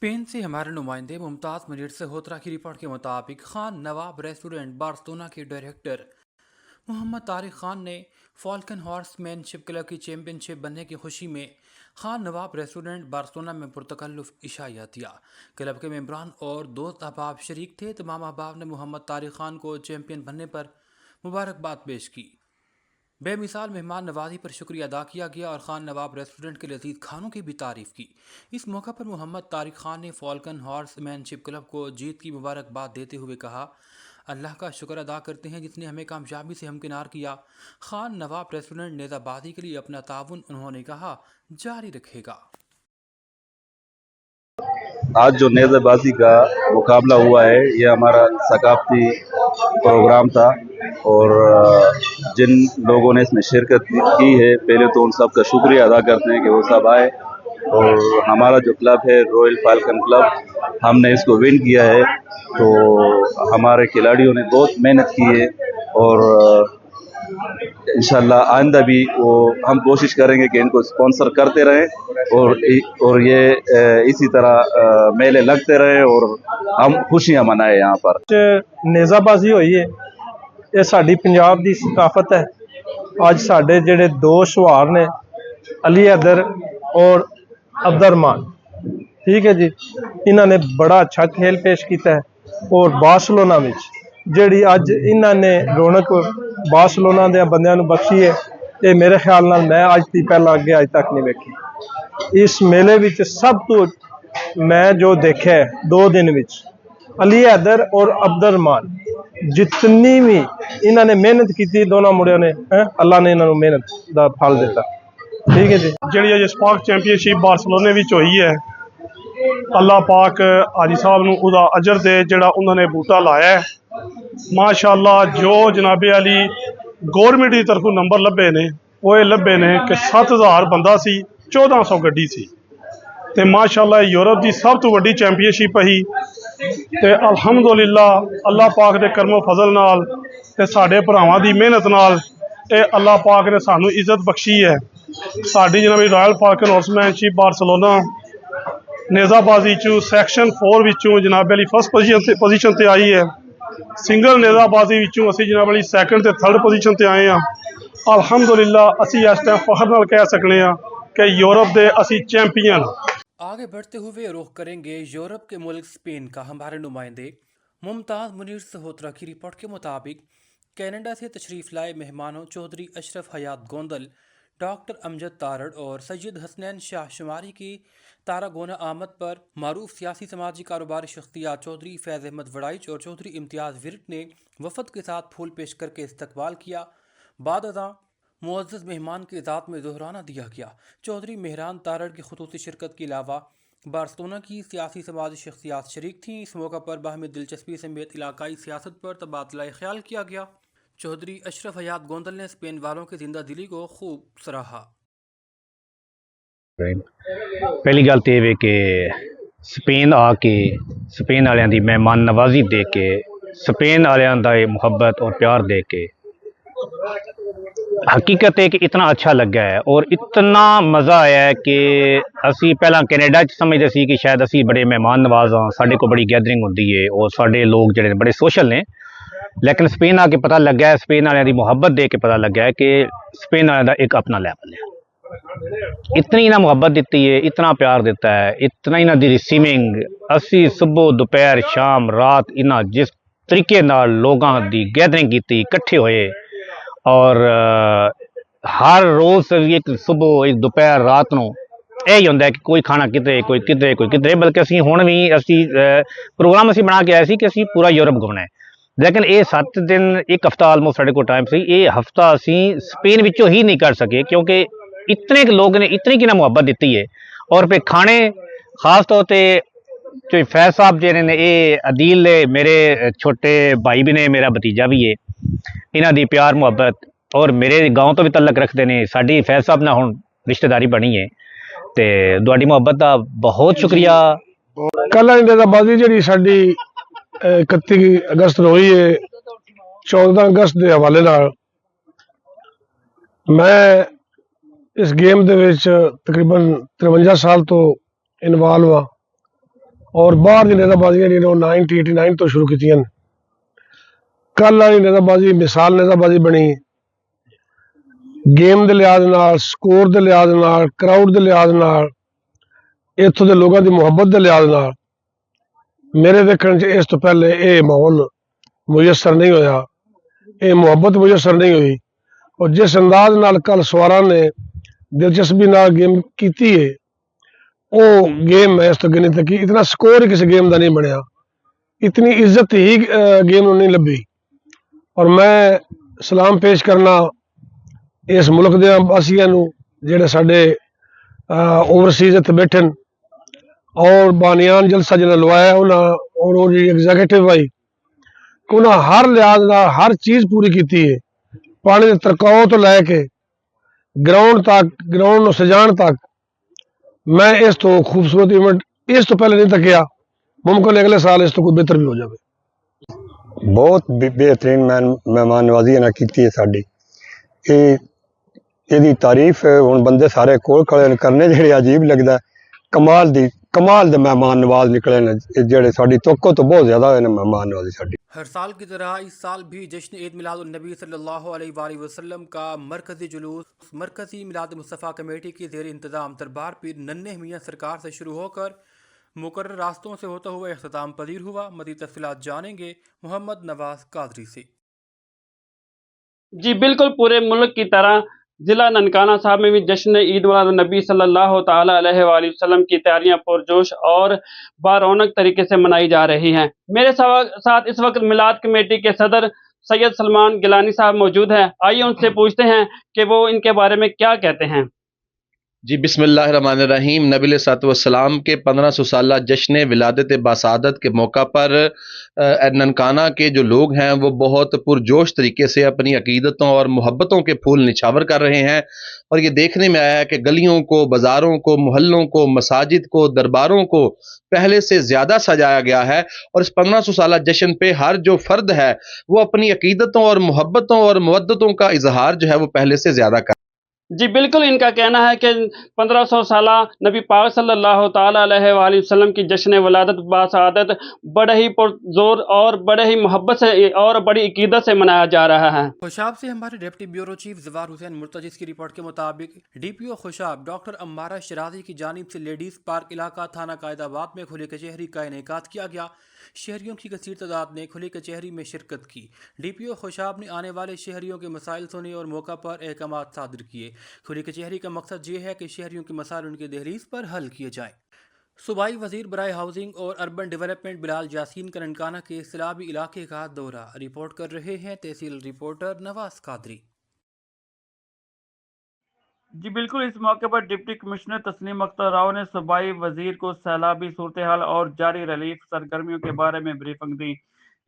Spain से हमारे नुमाइंदे मुमताज़ मुनीर सहोत्रा की रिपोर्ट के मुताबिक खान नवाब रेस्टोरेंट बार्सिलोना के डायरेक्टर मोहम्मद तारिक खान ने फॉल्कन हॉर्समैनशिप क्लब की चैंपियनशिप बनने की खुशी में खान नवाब रेस्टोरेंट बार्सिलोना में पुरतकल्लुफ़ इशाया दिया। क्लब के मेंबरान और दोस्त अहबाब शरीक थे। तमाम अहबाब ने मोहम्मद तारिक खान को चैंपियन बनने पर मुबारकबाद पेश की। बेमिसाल मेहमान नवाजी पर शुक्रिया अदा किया गया और खान नवाब रेस्टोरेंट के लजीज खानों की भी तारीफ की। इस मौका पर मोहम्मद तारिक खान ने फॉल्कन हॉर्समैनशिप क्लब को जीत की मुबारकबाद देते हुए कहा, अल्लाह का शुक्र अदा करते हैं जिसने हमें कामयाबी से हमकिनार किया। खान नवाब रेस्टोरेंट नेज़ाबाजी के लिए अपना ताउन उन्होंने कहा जारी रखेगा। आज जो नेज़ाबाजी का मुकाबला हुआ है ये हमारा सकाफती प्रोग्राम था और जिन लोगों ने इसमें शिरकत की है पहले तो उन सब का शुक्रिया अदा करते हैं कि वो सब आए। और हमारा जो क्लब है रॉयल फाल्कन क्लब, हमने इसको विन किया है। तो हमारे खिलाड़ियों ने बहुत मेहनत की है और इंशाल्लाह आइंदा भी वो हम कोशिश करेंगे कि इनको स्पॉन्सर करते रहें और ये इसी तरह मेले लगते रहें और हम खुशियां मनाएं। यहाँ पर नेज़ाबाजी हुई है, ये साडी पंजाब दी सकाफत है। आज साडे जेड़े दो शुहार ने अली हैदर और अब्दुर्रहमान, ठीक है जी, इन्होंने बड़ा अच्छा खेल पेश किया है। और बार्सिलोना में ਜਿਹੜੀ ਅੱਜ ਇਹਨਾਂ ਨੇ ਰੌਣਕ ਬਾਰਸਲੋਨਾ ਦੇ ਬੰਦਿਆਂ ਨੂੰ ਬਖਸ਼ੀ ਹੈ, ਇਹ ਮੇਰੇ ਖਿਆਲ ਨਾਲ ਮੈਂ ਅੱਜ ਦੀ ਪਹਿਲਾਂ ਅੱਗੇ ਅੱਜ ਤੱਕ ਨਹੀਂ ਵੇਖੀ। ਇਸ ਮੇਲੇ ਵਿੱਚ ਸਭ ਤੋਂ ਮੈਂ ਜੋ ਦੇਖਿਆ 2 ਦਿਨ ਵਿੱਚ ਅਲੀ हैदर और अब्दुर्रहमान जितनी भी इन्होंने मेहनत की दोनों मुंडियों ने, अल्लाह ने इन्होंने मेहनत का फल दिता। ठीक है जी। ਜਿਹੜੀ ਅਜ ਸਪਾਰਕ ਚੈਂਪੀਅਨਸ਼ਿਪ ਬਾਰਸਲੋਨੇ ਵਿੱਚ ਹੋਈ ਹੈ, ਅੱਲਾਹ ਪਾਕ ਹਾਜੀ ਸਾਹਿਬ ਨੂੰ ਉਹਦਾ ਅਜਰ ਦੇ ਜਿਹੜਾ ਉਹਨਾਂ ਨੇ ਬੂਟਾ ਲਾਇਆ ਹੈ। माशाअल्लाह जो जनाबे अली गौरमेंट की तरफों नंबर लभे ने वो ये लभे ने कि 7000 बंदा सी, 1400 गड्डी सी ते माशाअल्लाह यूरोप की सब तो वड्डी चैंपीयनशिप ही ते अलहमदुलिल्लाह अल्लाह पाक दे करमो फजल नाल ते साडे भरावां दी मेहनत नाल ये अल्लाह पाक ने सानू इज्जत बख्शी है। साडी जनाबी रॉयल फाल्कन हॉर्समैनशिप बार्सिलोना नेज़ाबाजी चू सैक्शन 4 विचों जनाबे अली फर्स्ट पोजीशन ते आई है। सिंगल नेज़ाबाजी विचों असी जनाब अली सैकेंड ते थर्ड पोजीशन ते आए हैं। अल्हम्दुलिल्लाह असी इस टाइम फखर नाल कह सकने हैं कि यूरोप दे असी चैंपियन। आगे बढ़ते हुए रुख करेंगे यूरोप के मुल्क स्पेन का। हमारे नुमाइंदे मुमताज़ मुनीर सहोत्रा की रिपोर्ट के मुताबिक कनाडा से तशरीफ़ लाए मेहमानों चौधरी अशरफ हयात गोंदल, डॉक्टर अमजद तारड़ और सैयद हसनैन शाह शुमारी की तारागोना आमद पर मारूफ सियासी समाजी कारोबारी शख्सियात चौधरी फैज़ अहमद वड़ाइच और चौधरी इम्तियाज़ विरट ने वफद के साथ फूल पेश करके इस्तकबाल किया। बाद अज़ां मुअज़्ज़ज़ मेहमान के ज़ात में दोहराना दिया गया। चौधरी मेहरान तारड़ की खुसूसी शिरकत के अलावा बार्सिलोना की सियासी समाजी शख्सियात शरीक थीं। इस मौका पर बाहमी दिलचस्पी समेत इलाकाई सियासत पर तबादला ख्याल किया गया। चौधरी अशरफ हयात गोंदल ने स्पेन वालों की जिंदा दिली को खूब सराहा। पहली गल तो यह कि स्पेन आके स्पेन वालियां दी मेहमान नवाजी दे के स्पेन वालियां दा मुहब्बत और प्यार दे के हकीकत है कि इतना अच्छा लगा है और इतना मज़ा आया है कि असी पहला कैनेडा समझते सी कि शायद असी बड़े मेहमान नवाज हाँ, साढ़े को बड़ी गैदरिंग होती है और साढ़े लोग जड़े बड़े सोशल ने। लेकिन स्पेन आके पता लगा है, स्पेन वालियां दी मुहब्बत देख के पता लगा है कि स्पेन वालियां दा एक अपना लैवल है। इतनी इन्हें मुहब्बत दी है, इतना प्यार देता है, इतना इन्हों की रिसीविंग असी सुबह दोपहर शाम रात इन्हें जिस तरीके नाल लोगों की गैदरिंग की इकट्ठे हुए और हर रोज़ एक सुबह एक दोपहर रात को यही होंगे कि कोई खाना कितने कोई कितने कोई कितने। बल्कि असी हुण भी असी प्रोग्राम असी बना के आए सी कि असी पूरा यूरोप घूमना है। लेकिन ये 7 दिन एक हफ्ता आलमोस्ट साढ़े को टाइम सी, ये हफ्ता असी स्पेन विचों ही नहीं कर सके क्योंकि इतने लोग ने इतनी की ना मुहब्बत दी है। और फिर खाने खास तौर पर जो फैज साहब जिन्हें ने ये अदील ने मेरे छोटे भाई भी ने, मेरा भतीजा भी है, इन्हों की प्यार मुहब्बत और मेरे गाँव तो भी तलक रखते हैं। साड़ी फैज साहब ना हुण रिश्तेदारी बनी है तो तुहाडी मुहब्बत का बहुत शुक्रिया। कल नेज़ाबाजी जी साडी 31 अगस्त हुई है 14 अगस्त के हवाले नाल मैं इस गेम दे विच तकरीबन 53 साल तो इनवॉल्व हाँ اور باہر کی نیزابازیاں جی 1989 تو شروع کی کل والی نیزابازی مثال نیزابازی بنی گیم کے لحاظ نال سکور کے لحاظ نال کراؤڈ کے لحاظ نال اتوں کے لوگوں کی محبت کے لحاظ نال میرے دیکھنے چ اس تو پہلے یہ ماحول میسر نہیں ہویا یہ محبت میسر نہیں ہوئی اور جس انداز نال کل سوارا نے دلچسپی نال گیم کیتی ہے وہ گیم میں اس تو گنی تک اتنا سکور ہی کسی گیم کا نہیں بنیا اتنی عزت ہی گیم نو نہیں لبھی اور میں سلام پیش کرنا اس ملک دے واسیاں نو جڑے ساڈے اوورسیز اتنے بیٹھے اور بانیان جلسہ جنہیں لوایا انہاں اور وہ جی ایگزیکٹو آئی کہ انہاں ہر لحاظ نال ہر چیز پوری کیتی ہے پانی کے ترکاؤ تو لے کے گراؤنڈ تک گراؤنڈ نو سجان تک میں اس تو خوبصورت ایونٹ اس تو پہلے نہیں تکیا ممکن اگلے سال اس تو کوئی بہتر بھی ہو جائے بہت بہترین مہمان نوازی انہیں کی ہے ساری یہ تعریف ہوں بندے سارے کول کھڑے کرنے جڑے عجیب لگتا ہے کمال دے مہمان نواز نکلے نے جڑے ساری توقع تو بہت زیادہ ہوئے مہمان نوازی ساری ہر سال کی طرح اس سال بھی جشن عید میلاد النبی صلی اللہ علیہ وآلہ وسلم کا مرکزی جلوس مرکزی میلاد مصطفیٰ کمیٹی کی زیر انتظام دربار پیر ننھے میاں سرکار سے شروع ہو کر مقرر راستوں سے ہوتا ہوا اختتام پذیر ہوا۔ مزید تفصیلات جانیں گے محمد نواز قادری سے۔ جی بالکل، پورے ملک کی طرح ضلع ننکانہ صاحب میں بھی جشن عید میلاد النبی صلی اللہ تعالی علیہ وآلہ وسلم کی تیاریاں پرجوش اور بارونق طریقے سے منائی جا رہی ہیں۔ میرے ساتھ اس وقت میلاد کمیٹی کے صدر سید سلمان گیلانی صاحب موجود ہیں۔ آئیے ان سے پوچھتے ہیں کہ وہ ان کے بارے میں کیا کہتے ہیں۔ جی بسم اللہ الرحمن الرحیم۔ نبی علیہ الصلوۃ والسلام کے 1500 سالہ جشن ولادت باسعادت کے موقع پر ننکانہ کے جو لوگ ہیں وہ بہت پرجوش طریقے سے اپنی عقیدتوں اور محبتوں کے پھول نچھاور کر رہے ہیں، اور یہ دیکھنے میں آیا ہے کہ گلیوں کو، بازاروں کو، محلوں کو، مساجد کو، درباروں کو پہلے سے زیادہ سجایا گیا ہے، اور اس 1500 سالہ جشن پہ ہر جو فرد ہے وہ اپنی عقیدتوں اور محبتوں اور مودتوں کا اظہار جو ہے وہ پہلے سے زیادہ کر۔ جی بالکل، ان کا کہنا ہے کہ 1500 سالہ نبی پاک صلی اللہ تعالی علیہ وآلہ وسلم کی جشن ولادت باسعادت بڑے ہی پرزور اور بڑے ہی محبت سے اور بڑی عقیدت سے منایا جا رہا ہے۔ خوشاب سے ہمارے ڈپٹی بیورو چیف زوار حسین مرتجس کی رپورٹ کے مطابق ڈی پی او خوشاب ڈاکٹر امارہ شرازی کی جانب سے لیڈیز پارک علاقہ تھانہ قائد آباد میں کھلی کچہری کا انعقاد کیا گیا۔ شہریوں کی کثیر تعداد نے کھلی کچہری میں شرکت کی۔ ڈی پی او خوشاب نے آنے والے شہریوں کے مسائل سنے اور موقع پر احکامات صادر کیے۔ کھلی کچہری کا مقصد یہ ہے کہ شہریوں کے مسائل ان کی دہلیز پر حل کیے جائیں۔ صوبائی وزیر برائے ہاؤسنگ اور اربن ڈیولپمنٹ بلال یاسین کا ننکانہ کے سیلابی علاقے کا دورہ، رپورٹ کر رہے ہیں تحصیل رپورٹر نواز قادری۔ جی بالکل، اس موقع پر ڈپٹی کمشنر تسنیم اختر راؤ نے صوبائی وزیر کو سیلابی صورتحال اور جاری ریلیف سرگرمیوں کے بارے میں بریفنگ دی۔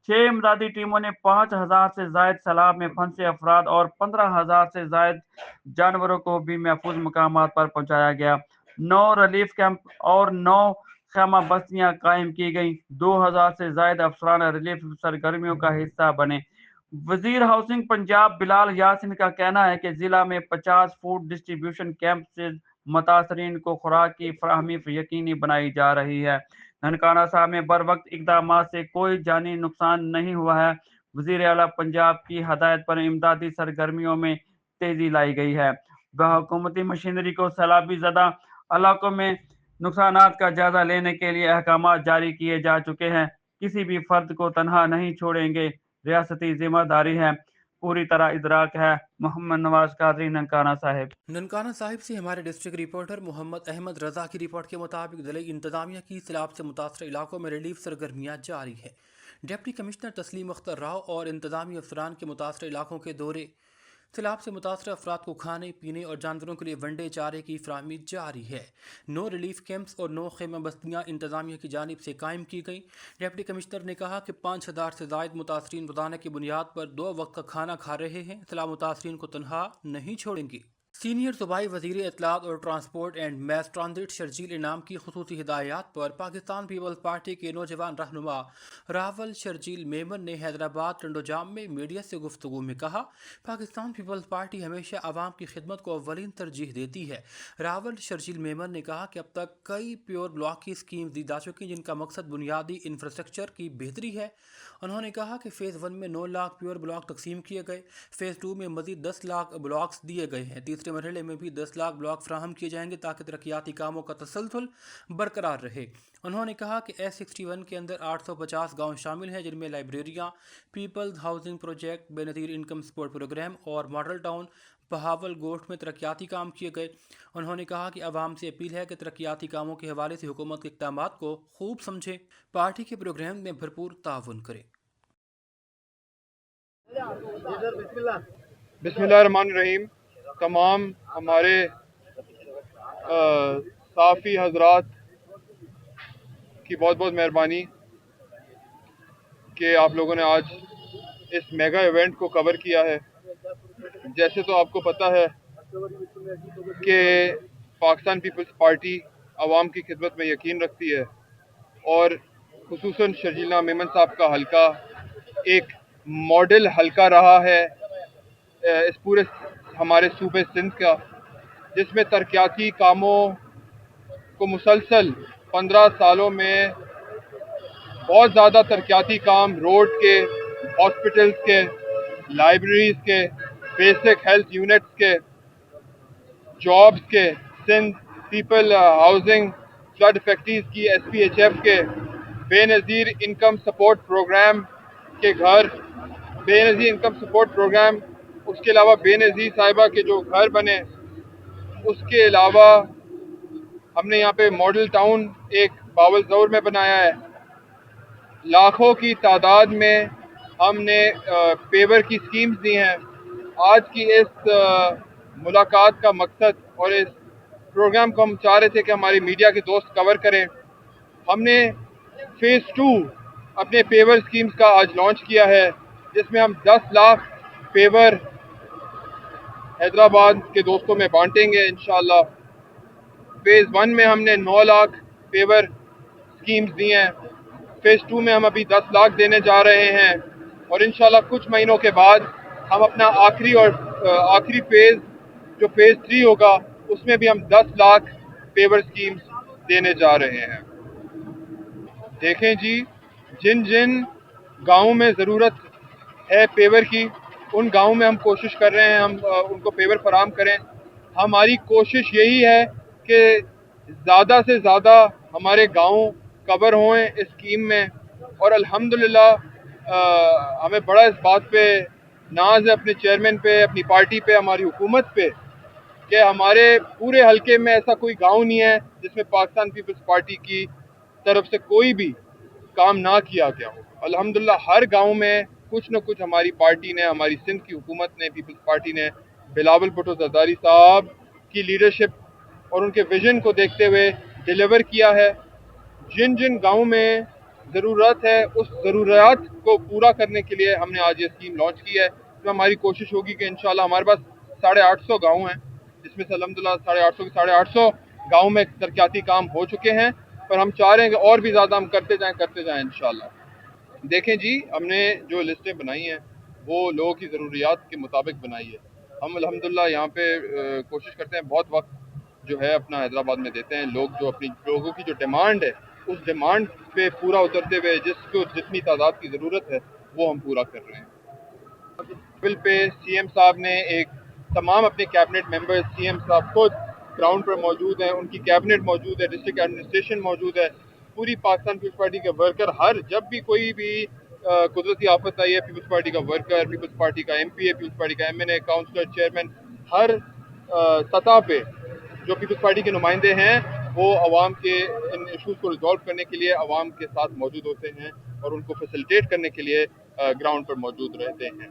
6 امدادی ٹیموں نے 5000 سے زائد سیلاب میں پھنسے افراد اور 15000 سے زائد جانوروں کو بھی محفوظ مقامات پر پہنچایا گیا۔ 9 ریلیف کیمپ اور 9 خیمہ بستیاں قائم کی گئیں۔ 2000 سے زائد افسران ریلیف سرگرمیوں کا حصہ بنے۔ وزیر ہاؤسنگ پنجاب بلال یاسین کا کہنا ہے کہ ضلع میں 50 فوڈ ڈسٹریبیوشن کیمپ سے متاثرین کو خوراک کی فراہمی یقینی بنائی جا رہی ہے۔ ننکانہ صاحب میں بروقت اقدامات سے کوئی جانی نقصان نہیں ہوا ہے۔ وزیر اعلیٰ پنجاب کی ہدایت پر امدادی سرگرمیوں میں تیزی لائی گئی ہے۔ حکومتی مشینری کو سیلابی زدہ علاقوں میں نقصانات کا جائزہ لینے کے لیے احکامات جاری کیے جا چکے ہیں۔ کسی بھی فرد کو تنہا نہیں چھوڑیں گے، ریاستی ذمہ داری ہے، پوری طرح ادراک ہے۔ محمد نواز قادری، ننکانہ صاحب۔ ننکانہ صاحب سے ہمارے ڈسٹرکٹ رپورٹر محمد احمد رضا کی رپورٹ کے مطابق ضلعی انتظامیہ کی سیلاب سے متاثرہ علاقوں میں ریلیف سرگرمیاں جاری ہے۔ ڈپٹی کمشنر تسلیم اختر راؤ اور انتظامی افسران کے متاثرہ علاقوں کے دورے، سیلاب سے متاثرہ افراد کو کھانے پینے اور جانوروں کے لیے ونڈے چارے کی فراہمی جاری ہے۔ 9 ریلیف کیمپس اور 9 خیمہ بستیاں انتظامیہ کی جانب سے قائم کی گئیں۔ ڈپٹی کمشنر نے کہا کہ 5000 سے زائد متاثرین روزانہ کی بنیاد پر 2 وقت کا کھانا کھا رہے ہیں۔ سیلاب متاثرین کو تنہا نہیں چھوڑیں گے۔ सीनियर सूबाई वज़ीर इत्तलात और transport and mess transit Sharjeel इनाम की खुसूसी हिदायत पर पाकिस्तान पीपल्स पार्टी के नौजवान रहनुमा रावल शर्जील मेमन ने हैदराबाद टंडोजाम में मीडिया से गुफ्तगू में कहा, पाकिस्तान पीपल्स पार्टी हमेशा आवाम की खिदमत को अव्वलीन तरजीह देती है। रावल शर्जील मेमन ने कहा कि अब तक कई प्योर ब्लॉक की स्कीम दी जा चुकी जिनका मकसद बुनियादी इंफ्रास्ट्रक्चर की बेहतरी है। उन्होंने कहा कि फ़ेज़ 1 में 9 लाख प्योर ब्लॉक तकसीम किए गए, फ़ेज़ 2 में मज़ीद 10 लाख ब्लॉक्स दिए गए हैं। तीसरे मरहले में भी 10 लाख ब्लॉक फ्राहम किए जाएंगे ताकि तरक्याती कामों का तसलसल बरकरार रहे। उन्होंने कहा कि S61 के अंदर 850 गाँव शामिल हैं जिनमें लाइब्रेरियाँ, people's housing project, Benazir income support programme और मॉडल टाउन बहावल गोश्त में तरक्याती काम किए गए। उन्होंने कहा कि आवाम से अपील है कि तरक्याती कामों के हवाले से हुकूमत के इक़दामात को खूब समझें, पार्टी के प्रोग्राम में भरपूर ताउन करें। बिस्मिल्लाहिर्रहमानिर्रहीम। तमाम हमारे साफ़ी हजरात की बहुत बहुत मेहरबानी कि आप लोगों ने आज इस मेगा इवेंट को कवर किया है। जैसे तो आपको पता है कि पाकिस्तान पीपल्स पार्टी आवाम की खिदमत में यकीन रखती है और खुसूसन शर्जील मेमन साहब का हलका एक मॉडल हलका रहा है इस पूरे हमारे सूबे सिंध का, जिसमें तरक्याती कामों को मुसलसल 15 सालों में बहुत ज़्यादा तरक्याती काम रोड के, हॉस्पिटल्स के, लाइब्रेरीज़ के, बेसिक हेल्थ यूनिट्स के, जॉब्स के, Sindh people housing flood factories की SPHF के, बेनज़ीर इनकम सपोर्ट प्रोग्राम के घर, बेनज़ीर इनकम सपोर्ट प्रोग्राम, उसके अलावा बेनज़ीर साहिबा के जो घर बने, उसके अलावा हमने यहाँ पे मॉडल टाउन एक बावल ज़ौर में बनाया है। लाखों की तादाद में हमने पेवर की स्कीम्स दी हैं। आज की इस मुलाकात का मकसद और इस प्रोग्राम को हम चाह रहे थे कि हमारी मीडिया के दोस्त कवर करें। हमने फ़ेज़ 2 अपने पेवर स्कीम्स का आज लॉन्च किया है, जिसमें हम 10 लाख पेवर हैदराबाद के दोस्तों में बांटेंगे इंशाअल्लाह। फ़ेज़ 1 में हमने 9 लाख पेवर स्कीम्स दी हैं। फ़ेज़ 2 में हम अभी 10 लाख देने जा रहे हैं और इंशाअल्लाह कुछ महीनों के बाद हम अपना आखिरी फ़ेज़ जो फ़ेज़ 3 होगा उसमें भी हम 10 लाख पेवर स्कीम्स देने जा रहे हैं। देखें जी, जिन जिन गाँवों में ज़रूरत है पेवर की, उन गाँवों में हम कोशिश कर रहे हैं हम उनको पेवर फराहम करें। हमारी कोशिश यही है कि ज़्यादा से ज़्यादा हमारे गाँव कवर हों इस स्कीम में और अल्हम्दुलिल्लाह हमें बड़ा इस बात पे नाज है अपने चेयरमैन पे, अपनी पार्टी पे, हमारी हुकूमत पे कि हमारे पूरे हलके में ऐसा कोई गांव नहीं है जिसमें पाकिस्तान पीपल्स पार्टी की तरफ से कोई भी काम ना किया गया हो। अल्हम्दुलिल्लाह हर गांव में कुछ न कुछ हमारी पार्टी ने, हमारी सिंध की हुकूमत ने, पीपल्स पार्टी ने बिलावल भुट्टो ज़रदारी साहब की लीडरशिप और उनके विजन को देखते हुए डिलीवर किया है। जिन जिन गाँव में ज़रूरत है उस ज़रूरियात को पूरा करने के लिए हमने आज ये स्कीम लॉन्च की है। तो हमारी कोशिश होगी कि इंशाल्लाह हमारे पास 850 गाँव हैं, जिसमें से अल्हम्दुलिल्लाह 850 गाँव में तरक्याती काम हो चुके हैं, पर हम चाह रहे हैं कि और भी ज़्यादा हम करते जाएं इंशाल्लाह। देखें जी, हमने जो लिस्टें बनाई हैं वो लोगों की ज़रूरियात के मुताबिक बनाई है। हम अल्हम्दुलिल्लाह यहाँ पे कोशिश करते हैं, बहुत वक्त जो है अपना हैदराबाद में देते हैं। लोगों की जो डिमांड है उस डिमांड पे पूरा उतरते हुए जिसको जितनी तादाद की ज़रूरत है वो हम पूरा कर रहे हैं। बिल पे CM साहब ने तमाम अपने कैबिनेट मेंबर्स, CM साहब खुद ग्राउंड पर मौजूद हैं, उनकी कैबिनेट मौजूद है, डिस्ट्रिक्ट एडमिनिस्ट्रेशन मौजूद है, पूरी पाकिस्तान पीपल्स पार्टी के वर्कर जब भी कोई भी कुदरती आफत आई है, पीपल्स पार्टी का वर्कर, पीपल्स पार्टी का MPA, पीपल्स पार्टी का MNA, काउंसलर, चेयरमैन, हर सतह पे जो पीपल्स पार्टी के नुमाइंदे हैं वो आवाम के इन इशूज़ को रिजॉल्व करने के लिए आवाम के साथ मौजूद होते हैं और उनको फैसिलिटेट करने के लिए ग्राउंड पर मौजूद रहते हैं।